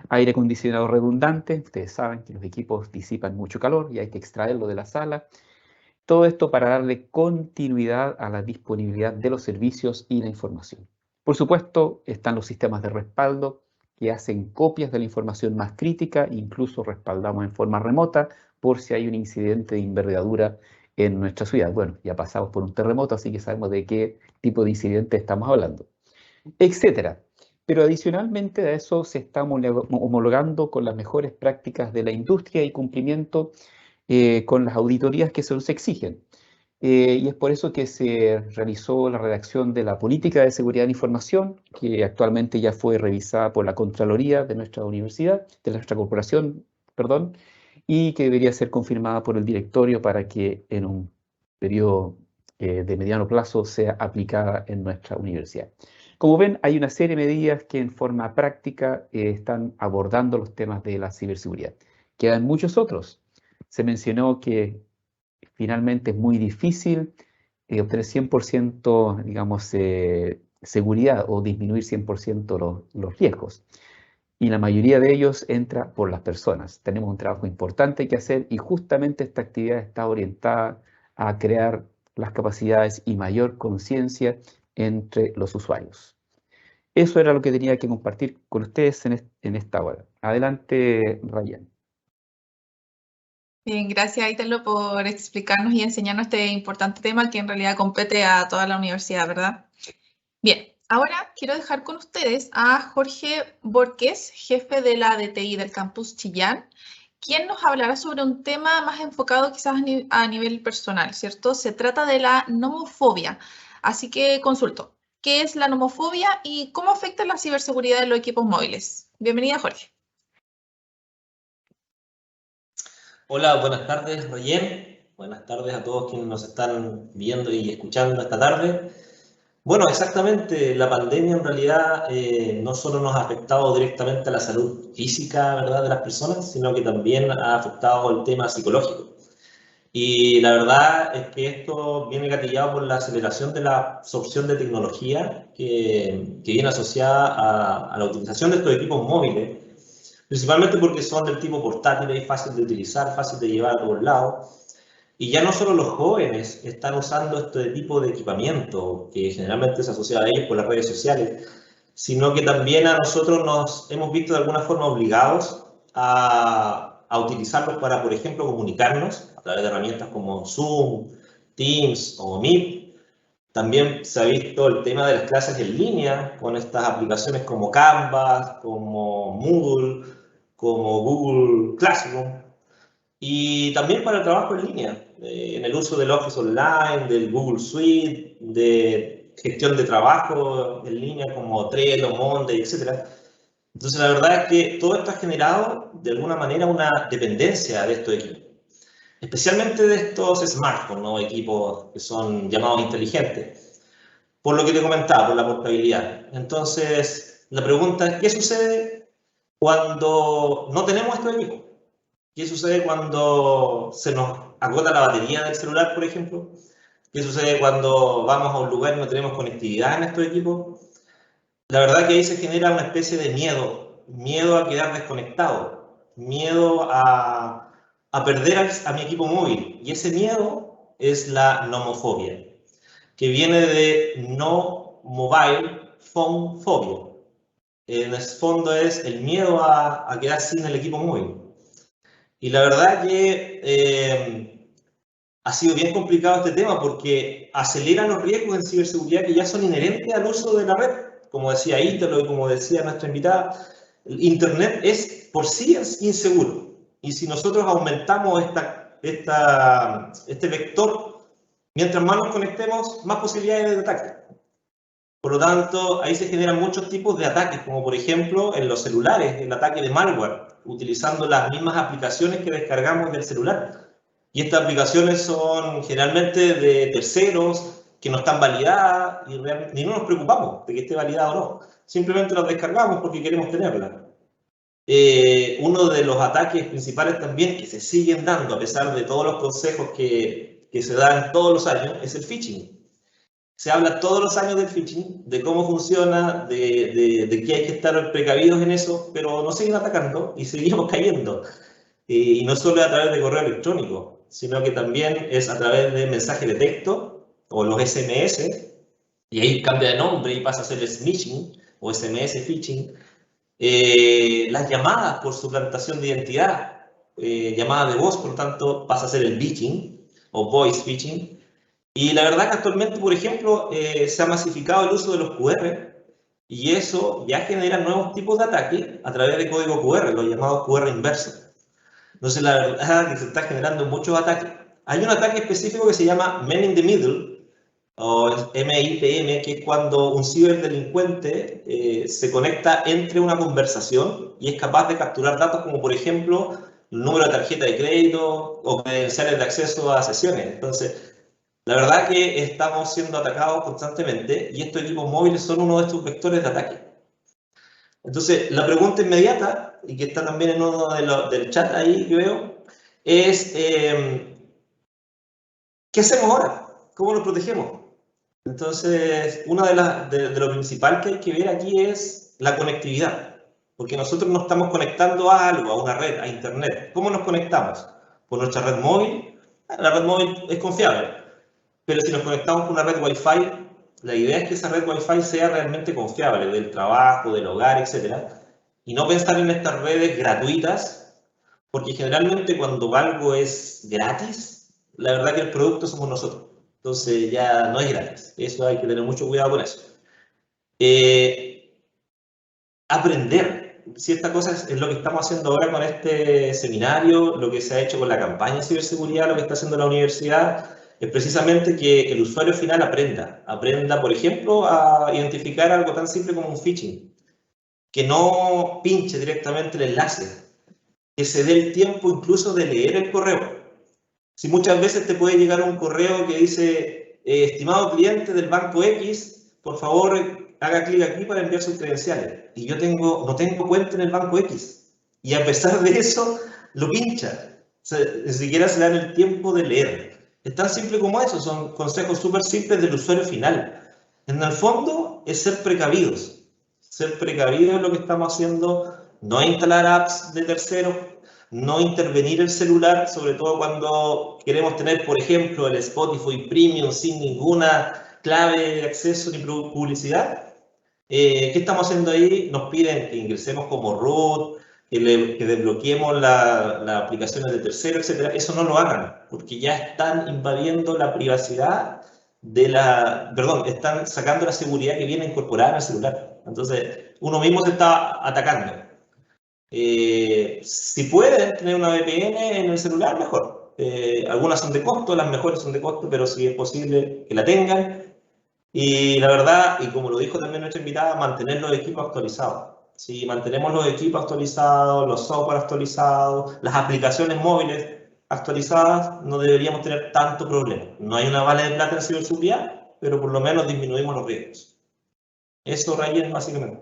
aire acondicionado redundante. Ustedes saben que los equipos disipan mucho calor y hay que extraerlo de la sala. Todo esto para darle continuidad a la disponibilidad de los servicios y la información. Por supuesto, están los sistemas de respaldo que hacen copias de la información más crítica, incluso respaldamos en forma remota por si hay un incidente de envergadura en nuestra ciudad. Bueno, ya pasamos por un terremoto, así que sabemos de qué tipo de incidente estamos hablando, etcétera. Pero adicionalmente a eso se está homologando con las mejores prácticas de la industria y cumplimiento con las auditorías que se nos exigen. y es por eso que se realizó la redacción de la Política de Seguridad de la Información, que actualmente ya fue revisada por la Contraloría de nuestra universidad, de nuestra corporación, perdón, y que debería ser confirmada por el directorio para que en un periodo de mediano plazo sea aplicada en nuestra universidad. Como ven, hay una serie de medidas que en forma práctica están abordando los temas de la ciberseguridad. Quedan muchos otros. Se mencionó que finalmente es muy difícil obtener 100%, digamos, seguridad o disminuir 100% los riesgos. Y la mayoría de ellos entra por las personas. Tenemos un trabajo importante que hacer y justamente esta actividad está orientada a crear las capacidades y mayor conciencia entre los usuarios. Eso era lo que tenía que compartir con ustedes en esta hora. Adelante, Ryan. Bien, gracias, Italo, por explicarnos y enseñarnos este importante tema que en realidad compete a toda la universidad, ¿verdad? Bien, ahora quiero dejar con ustedes a Jorge Borges, jefe de la DTI del campus Chillán, quien nos hablará sobre un tema más enfocado quizás a nivel personal, ¿cierto? Se trata de la nomofobia. Así que consulto, ¿qué es la nomofobia y cómo afecta la ciberseguridad de los equipos móviles? Bienvenida, Jorge. Hola, buenas tardes, Royen. Buenas tardes a todos quienes nos están viendo y escuchando esta tarde. Bueno, exactamente, la pandemia en realidad no solo nos ha afectado directamente a la salud física, ¿verdad?, de las personas, sino que también ha afectado el tema psicológico. Y la verdad es que esto viene gatillado por la aceleración de la absorción de tecnología que viene asociada a la utilización de estos equipos móviles, principalmente porque son del tipo portátil, fácil de utilizar, fácil de llevar a todos lados. Y ya no solo los jóvenes están usando este tipo de equipamiento, que generalmente se asocia a ellos por las redes sociales, sino que también a nosotros nos hemos visto de alguna forma obligados a utilizarlos para, por ejemplo, comunicarnos a través de herramientas como Zoom, Teams o Meet. También se ha visto el tema de las clases en línea con estas aplicaciones como Canvas, como Moodle, como Google Classroom. Y también para el trabajo en línea, en el uso del Office Online, del Google Suite, de gestión de trabajo en línea como Trello, Monday, etc. Entonces, la verdad es que todo esto ha generado, de alguna manera, una dependencia de estos equipos. Especialmente de estos smartphones, ¿no?, equipos que son llamados inteligentes. Por lo que te comentaba, por la portabilidad. Entonces, la pregunta es, ¿qué sucede cuando no tenemos estos equipos? ¿Qué sucede cuando se nos agota la batería del celular, por ejemplo? ¿Qué sucede cuando vamos a un lugar y no tenemos conectividad en estos equipos? La verdad que ahí se genera una especie de miedo a quedar desconectado, miedo a perder a mi equipo móvil. Y ese miedo es la nomofobia, que viene de no mobile phone phobia. En el fondo es el miedo a quedar sin el equipo móvil. Y la verdad que ha sido bien complicado este tema porque acelera los riesgos en ciberseguridad que ya son inherentes al uso de la red. Como decía Ítalo y como decía nuestra invitada, el Internet es por sí es inseguro. Y si nosotros aumentamos este vector, mientras más nos conectemos, más posibilidades de ataque. Por lo tanto, ahí se generan muchos tipos de ataques, como por ejemplo en los celulares, el ataque de malware, utilizando las mismas aplicaciones que descargamos del celular. Y estas aplicaciones son generalmente de terceros, que no están validadas, y no nos preocupamos de que esté validada o no. Simplemente las descargamos porque queremos tenerla. Uno de los ataques principales también que se siguen dando, a pesar de todos los consejos que se dan todos los años, es el phishing. Se habla todos los años del phishing, de cómo funciona, de que hay que estar precavidos en eso, pero nos siguen atacando y seguimos cayendo. Y no solo a través de correo electrónico, sino que también es a través de mensajes de texto o los SMS, y ahí cambia de nombre y pasa a ser smishing o SMS phishing. Las llamadas por suplantación de identidad, llamadas de voz, por lo tanto, pasa a ser el phishing o voice phishing. Y la verdad que actualmente, por ejemplo, se ha masificado el uso de los QR y eso ya genera nuevos tipos de ataque a través de código QR, los llamados QR inversos. Entonces, la verdad es que se está generando muchos ataques. Hay un ataque específico que se llama Man in the Middle, o MIPM, que es cuando un ciberdelincuente se conecta entre una conversación y es capaz de capturar datos como, por ejemplo, el número de tarjeta de crédito o credenciales de acceso a sesiones. Entonces, la verdad que estamos siendo atacados constantemente y estos equipos móviles son uno de estos vectores de ataque. Entonces, la pregunta inmediata, y que está también en uno del chat ahí que veo, es ¿qué hacemos ahora? ¿Cómo nos protegemos? Entonces, una de lo principal que hay que ver aquí es la conectividad, porque nosotros nos estamos conectando a algo, a una red, a internet. ¿Cómo nos conectamos? ¿Por nuestra red móvil? La red móvil es confiable, pero si nos conectamos con una red Wi-Fi, la idea es que esa red Wi-Fi sea realmente confiable, del trabajo, del hogar, etc. Y no pensar en estas redes gratuitas, porque generalmente cuando algo es gratis, la verdad que el producto somos nosotros. Entonces ya no es gratis. Eso hay que tener mucho cuidado con eso. Aprender. Si esta cosa es lo que estamos haciendo ahora con este seminario, lo que se ha hecho con la campaña de ciberseguridad, lo que está haciendo la universidad, es precisamente que el usuario final aprenda. Aprenda, por ejemplo, a identificar algo tan simple como un phishing. Que no pinche directamente el enlace. Que se dé el tiempo incluso de leer el correo. Si muchas veces te puede llegar un correo que dice, estimado cliente del banco X, por favor haga clic aquí para enviar sus credenciales. Y yo no tengo cuenta en el banco X. Y a pesar de eso, lo pincha. O sea, ni siquiera se dan el tiempo de leer. Es tan simple como eso, son consejos súper simples del usuario final. En el fondo es ser precavidos. Ser precavidos es lo que estamos haciendo, no instalar apps de terceros, no intervenir el celular, sobre todo cuando queremos tener, por ejemplo, el Spotify Premium sin ninguna clave de acceso ni publicidad. ¿Qué estamos haciendo ahí? Nos piden que ingresemos como root, que desbloqueemos las aplicaciones de terceros, etc. Eso no lo hagan, porque ya están invadiendo la privacidad están sacando la seguridad que viene incorporada en el celular. Entonces, uno mismo se está atacando. Si pueden tener una VPN en el celular, mejor. Algunas son de costo, las mejores son de costo, pero si es posible que la tengan. Y la verdad, y como lo dijo también nuestra invitada, mantener los equipos actualizados. Si mantenemos los equipos actualizados, los software actualizados, las aplicaciones móviles actualizadas, no deberíamos tener tanto problema. No hay una bala de plata en ciberseguridad, pero por lo menos disminuimos los riesgos. Eso, Ryan, básicamente.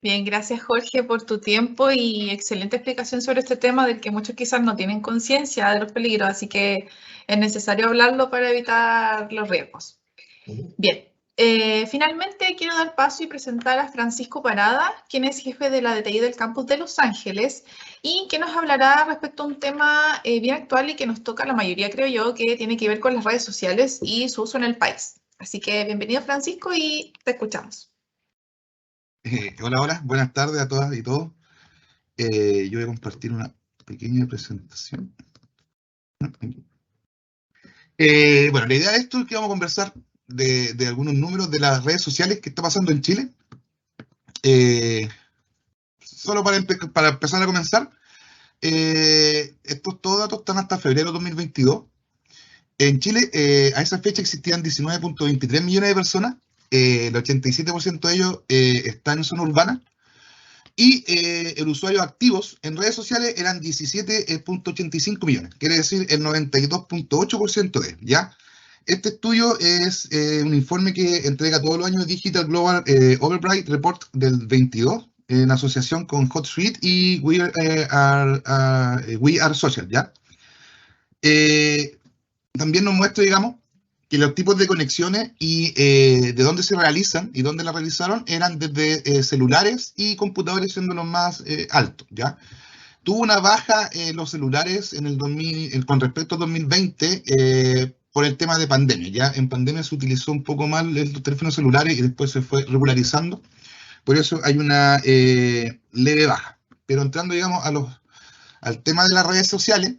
Bien, gracias Jorge por tu tiempo y excelente explicación sobre este tema del que muchos quizás no tienen conciencia de los peligros, así que es necesario hablarlo para evitar los riesgos. Bien, finalmente quiero dar paso y presentar a Francisco Parada, quien es jefe de la DTI del campus de Los Ángeles y que nos hablará respecto a un tema bien actual y que nos toca a la mayoría, creo yo, que tiene que ver con las redes sociales y su uso en el país. Así que bienvenido Francisco y te escuchamos. Hola, buenas tardes a todas y todos. Yo voy a compartir una pequeña presentación. Bueno, la idea de esto es que vamos a conversar de algunos números de las redes sociales que está pasando en Chile. Solo para empezar a comenzar, todos datos están hasta febrero de 2022. En Chile, a esa fecha existían 19.23 millones de personas. El 87% de ellos están en zona urbana y el usuarios activos en redes sociales eran 17.85 millones, quiere decir el 92.8% de ellos, ¿ya? Este estudio es un informe que entrega todos los años Digital Global Overbright Report del 22 en asociación con HotSuite y We Are Social, ¿ya? También nos muestra, digamos, que los tipos de conexiones y de dónde se realizan y dónde las realizaron eran desde celulares y computadores siendo los más altos, ¿ya? Tuvo una baja en los celulares en el 2000, con respecto al 2020 por el tema de pandemia, ¿ya? En pandemia se utilizó un poco más los teléfonos celulares y después se fue regularizando, por eso hay una leve baja. Pero entrando, digamos, al tema de las redes sociales,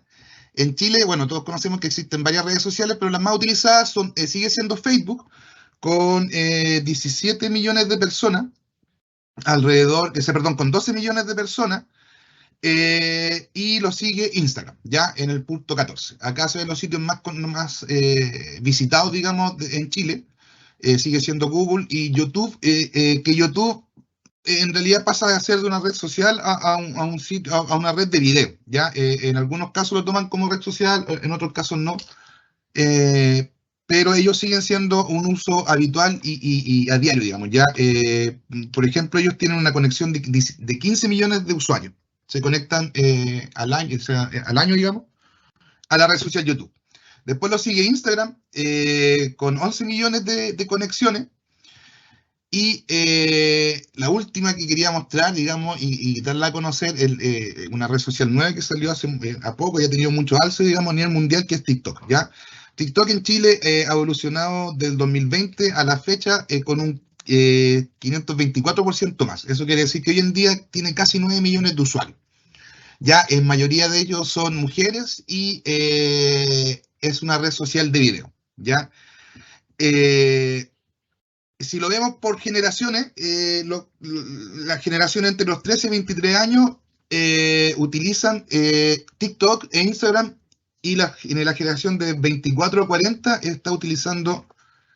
en Chile, bueno, todos conocemos que existen varias redes sociales, pero las más utilizadas sigue siendo Facebook, con 17 millones de personas, con 12 millones de personas, y lo sigue Instagram, ya en el punto 14. Acá se ven los sitios más visitados, digamos, en Chile. Sigue siendo Google y YouTube, que YouTube en realidad pasa de ser de una red social a un sitio, a una red de video, ¿ya? En algunos casos lo toman como red social, en otros casos no. Pero ellos siguen siendo un uso habitual y a diario, digamos, ¿ya? Por ejemplo, ellos tienen una conexión de 15 millones de usuarios. Se conectan al año, o sea, al año, digamos, a la red social YouTube. Después lo sigue Instagram, con 11 millones de conexiones. Y la última que quería mostrar, digamos, y darla a conocer, una red social nueva que salió hace a poco, y ha tenido mucho alce, digamos, a nivel mundial, que es TikTok, ¿ya? TikTok en Chile ha evolucionado del 2020 a la fecha con un 524% más. Eso quiere decir que hoy en día tiene casi 9 millones de usuarios. Ya en mayoría de ellos son mujeres y es una red social de video, ¿ya? Si lo vemos por generaciones, la generación entre los 13 y 23 años utilizan TikTok e Instagram, y en la generación de 24 a 40 está utilizando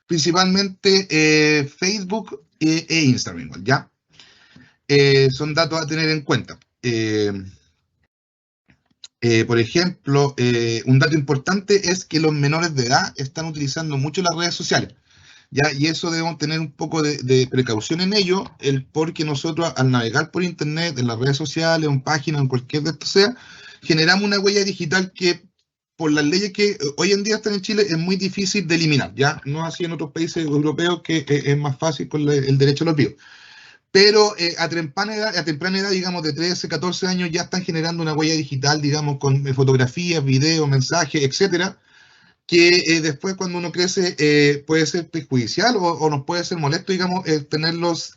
principalmente Facebook e Instagram, ¿ya? Son datos a tener en cuenta. Por ejemplo, un dato importante es que los menores de edad están utilizando mucho las redes sociales, ¿ya? Y eso debemos tener un poco de precaución en ello, porque nosotros al navegar por internet, en las redes sociales, en páginas, en cualquier de esto sea, generamos una huella digital que, por las leyes que hoy en día están en Chile, es muy difícil de eliminar, ¿ya? No así en otros países europeos, que es más fácil con el derecho a los vivos. Pero a temprana edad, digamos, de 13, 14 años, ya están generando una huella digital, digamos, con fotografías, videos, mensajes, etcétera, que después, cuando uno crece, puede ser perjudicial o nos puede ser molesto, digamos, tenerlos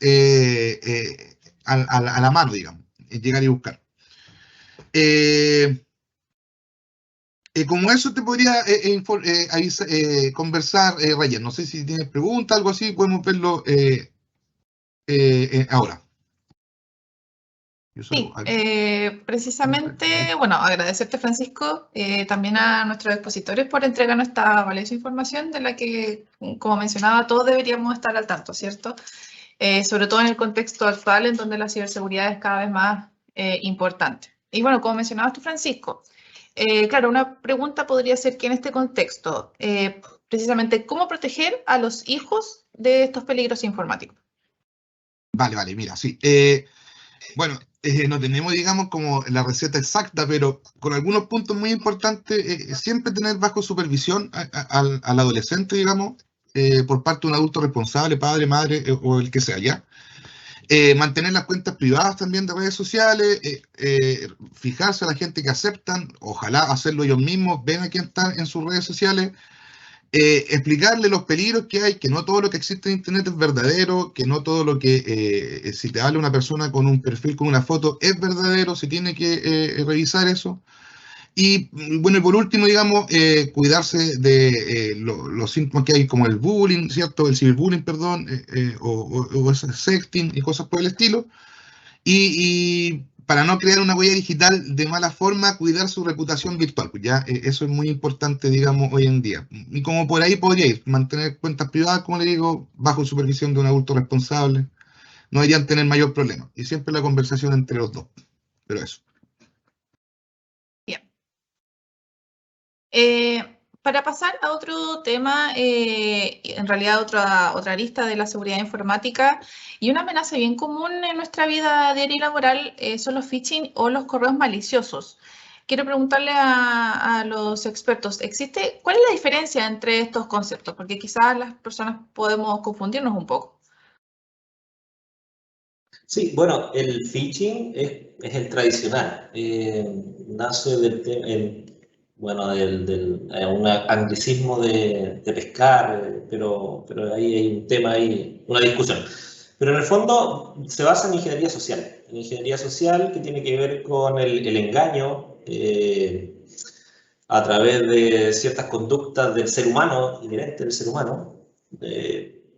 a la mano, digamos, llegar y buscar. Como eso te podría conversar, Ryan. No sé si tienes preguntas, algo así, podemos verlo ahora. Sí, precisamente, bueno, agradecerte, Francisco, también a nuestros expositores por entregarnos esta valiosa información de la que, como mencionaba, todos deberíamos estar al tanto, ¿cierto? Sobre todo en el contexto actual, en donde la ciberseguridad es cada vez más importante. Y bueno, como mencionabas tú, Francisco, claro, una pregunta podría ser que en este contexto, precisamente, ¿cómo proteger a los hijos de estos peligros informáticos? Vale, mira, sí. Bueno, no tenemos, digamos, como la receta exacta, pero con algunos puntos muy importantes, siempre tener bajo supervisión al adolescente, digamos, por parte de un adulto responsable, padre, madre, o el que sea, ¿ya? Mantener las cuentas privadas también de redes sociales, fijarse a la gente que aceptan, ojalá hacerlo ellos mismos, ven a quién está en sus redes sociales, explicarle los peligros que hay, que no todo lo que existe en internet es verdadero, que no todo lo que, si te habla una persona con un perfil, con una foto, es verdadero, se tiene que revisar eso. Y bueno, y por último, digamos, cuidarse de los síntomas que hay, como el bullying, ¿cierto? El ciberbullying, perdón, o ese sexting y cosas por el estilo. Y para no crear una huella digital de mala forma, cuidar su reputación virtual, pues ya eso es muy importante, digamos, hoy en día. Y como por ahí podría ir, mantener cuentas privadas, como le digo, bajo supervisión de un adulto responsable, no deberían tener mayor problema. Y siempre la conversación entre los dos, pero eso. Bien. Para pasar a otro tema, en realidad otra arista de la seguridad informática, y una amenaza bien común en nuestra vida diaria y laboral son los phishing o los correos maliciosos. Quiero preguntarle a los expertos, ¿cuál es la diferencia entre estos conceptos? Porque quizás las personas podemos confundirnos un poco. Sí, bueno, el phishing es el tradicional. Nace un anglicismo de pescar, pero ahí hay un tema, ahí, una discusión. Pero en el fondo se basa en ingeniería social que tiene que ver con el engaño a través de ciertas conductas del ser humano, inherentes del ser humano.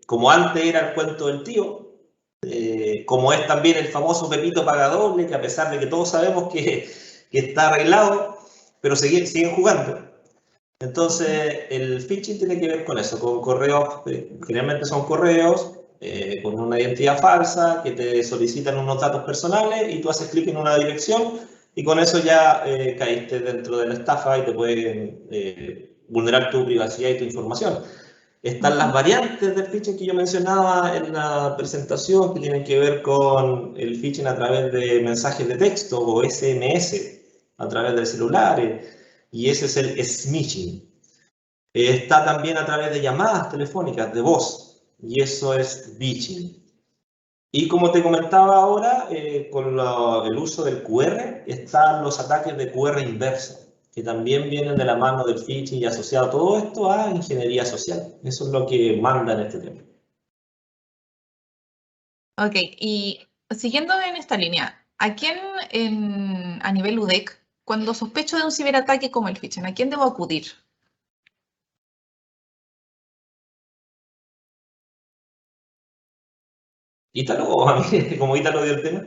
Como antes era el cuento del tío, como es también el famoso Pepito Pagadoble, que a pesar de que todos sabemos que está arreglado, pero siguen jugando. Entonces, el phishing tiene que ver con eso, con correos, generalmente son correos con una identidad falsa que te solicitan unos datos personales y tú haces clic en una dirección y con eso ya caíste dentro de la estafa y te pueden vulnerar tu privacidad y tu información. Están las variantes del phishing que yo mencionaba en la presentación que tienen que ver con el phishing a través de mensajes de texto o SMS a través de celulares. Y ese es el smishing. Está también a través de llamadas telefónicas de voz, y eso es phishing. Y como te comentaba ahora, con el uso del QR, están los ataques de QR inverso, que también vienen de la mano del phishing y asociado todo esto a ingeniería social. Eso es lo que manda en este tema. Ok, y siguiendo en esta línea, ¿a quién a nivel UDEC, cuando sospecho de un ciberataque como el phishing, a quién debo acudir? ¿Ítalo o a mí, como Ítalo dio el tema?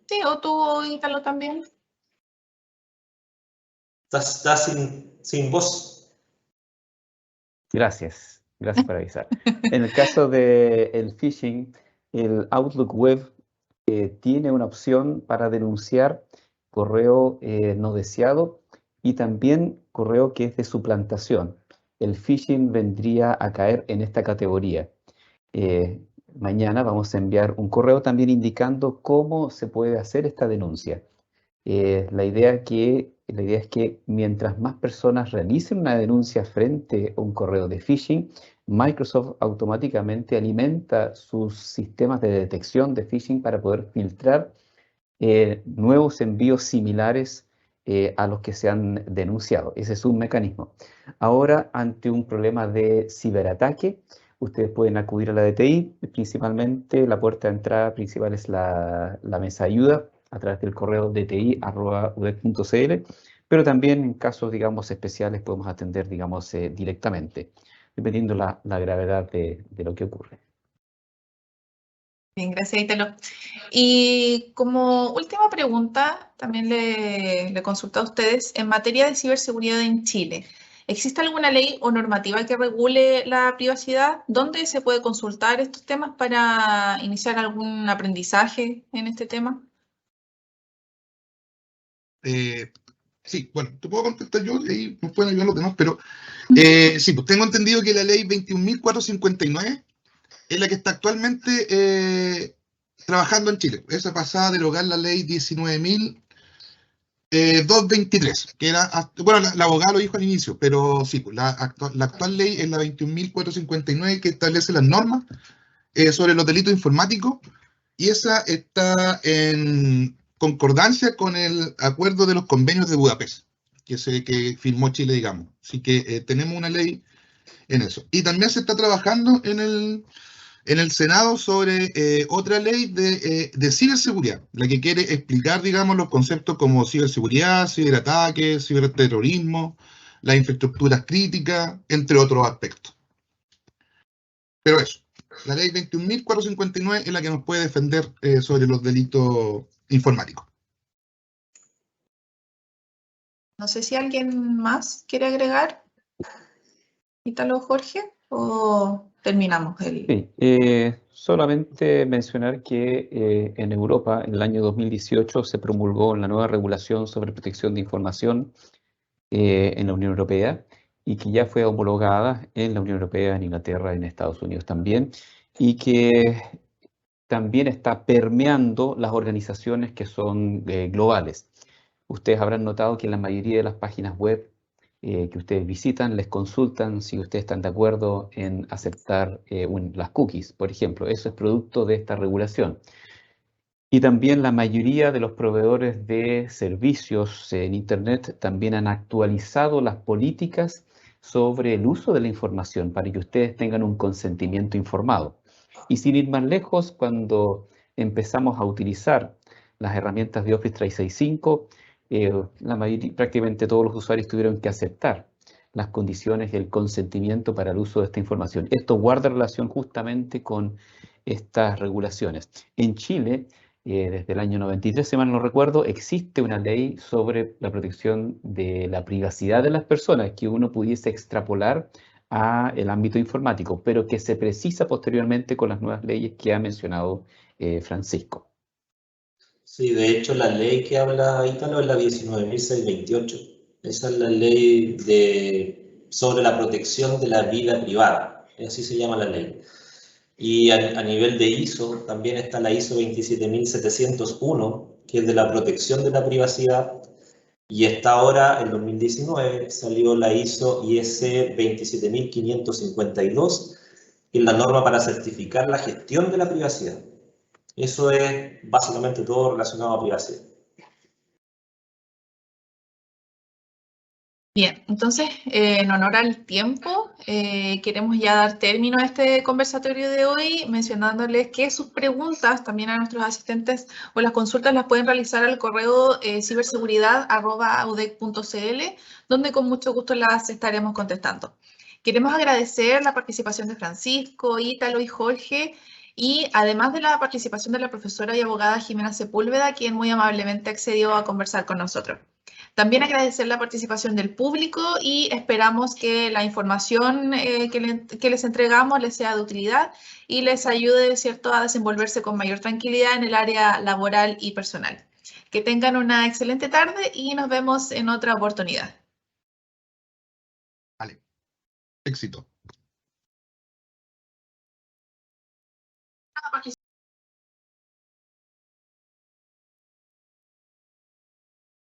Sí, o tú, Ítalo, también. Estás sin voz. Gracias por avisar. En el caso del phishing, el Outlook Web tiene una opción para denunciar correo no deseado y también correo que es de suplantación. El phishing vendría a caer en esta categoría. Mañana vamos a enviar un correo también indicando cómo se puede hacer esta denuncia. La idea es que mientras más personas realicen una denuncia frente a un correo de phishing, Microsoft automáticamente alimenta sus sistemas de detección de phishing para poder filtrar nuevos envíos similares a los que se han denunciado. Ese es un mecanismo. Ahora, ante un problema de ciberataque, ustedes pueden acudir a la DTI, principalmente la puerta de entrada principal es la mesa de ayuda a través del correo dti@udec.cl, pero también en casos, digamos, especiales podemos atender, digamos, directamente, dependiendo la gravedad de lo que ocurre. Bien, gracias, Ítalo. Y como última pregunta, también le consulto a ustedes, en materia de ciberseguridad en Chile, ¿existe alguna ley o normativa que regule la privacidad? ¿Dónde se puede consultar estos temas para iniciar algún aprendizaje en este tema? Sí, bueno, te puedo contestar yo y ahí nos pueden ayudar los demás, pero sí, pues tengo entendido que la ley 21.459 es la que está actualmente trabajando en Chile. Esa pasada a derogar la ley 19.223, que era, bueno, la abogada lo dijo al inicio, pero sí, pues, la actual ley es la 21.459 que establece las normas sobre los delitos informáticos y esa está en concordancia con el acuerdo de los convenios de Budapest, que firmó Chile, digamos. Así que tenemos una ley en eso. Y también se está trabajando en el Senado sobre otra ley de ciberseguridad, la que quiere explicar, digamos, los conceptos como ciberseguridad, ciberataques, ciberterrorismo, las infraestructuras críticas, entre otros aspectos. Pero eso, la ley 21.459 es la que nos puede defender sobre los delitos informáticos. No sé si alguien más quiere agregar. Ítalo, Jorge, o terminamos el... Sí, solamente mencionar que en Europa, en el año 2018, se promulgó la nueva regulación sobre protección de información en la Unión Europea y que ya fue homologada en la Unión Europea, en Inglaterra, en Estados Unidos también, y que también está permeando las organizaciones que son globales. Ustedes habrán notado que en la mayoría de las páginas web que ustedes visitan, les consultan si ustedes están de acuerdo en aceptar las cookies, por ejemplo. Eso es producto de esta regulación. Y también la mayoría de los proveedores de servicios en Internet también han actualizado las políticas sobre el uso de la información para que ustedes tengan un consentimiento informado. Y sin ir más lejos, cuando empezamos a utilizar las herramientas de Office 365, prácticamente todos los usuarios tuvieron que aceptar las condiciones y el consentimiento para el uso de esta información. Esto guarda relación justamente con estas regulaciones. En Chile, desde el año 93, si mal no recuerdo, existe una ley sobre la protección de la privacidad de las personas que uno pudiese extrapolar a el ámbito informático, pero que se precisa posteriormente con las nuevas leyes que ha mencionado Francisco. Sí, de hecho la ley que habla Ítalo es la 19.628. Esa es la ley sobre la protección de la vida privada, así se llama la ley. Y a nivel de ISO también está la ISO 27701, que es de la protección de la privacidad. Y está ahora, en 2019, salió la ISO IS 27552, que es la norma para certificar la gestión de la privacidad. Eso es básicamente todo relacionado a privacidad. Bien, entonces, en honor al tiempo, queremos ya dar término a este conversatorio de hoy, mencionándoles que sus preguntas también a nuestros asistentes o las consultas las pueden realizar al correo ciberseguridad@udec.cl, donde con mucho gusto las estaremos contestando. Queremos agradecer la participación de Francisco, Ítalo y Jorge, y además de la participación de la profesora y abogada Jimena Sepúlveda, quien muy amablemente accedió a conversar con nosotros. También agradecer la participación del público y esperamos que la información que les entregamos les sea de utilidad y les ayude, ¿cierto?, a desenvolverse con mayor tranquilidad en el área laboral y personal. Que tengan una excelente tarde y nos vemos en otra oportunidad. Vale. Éxito.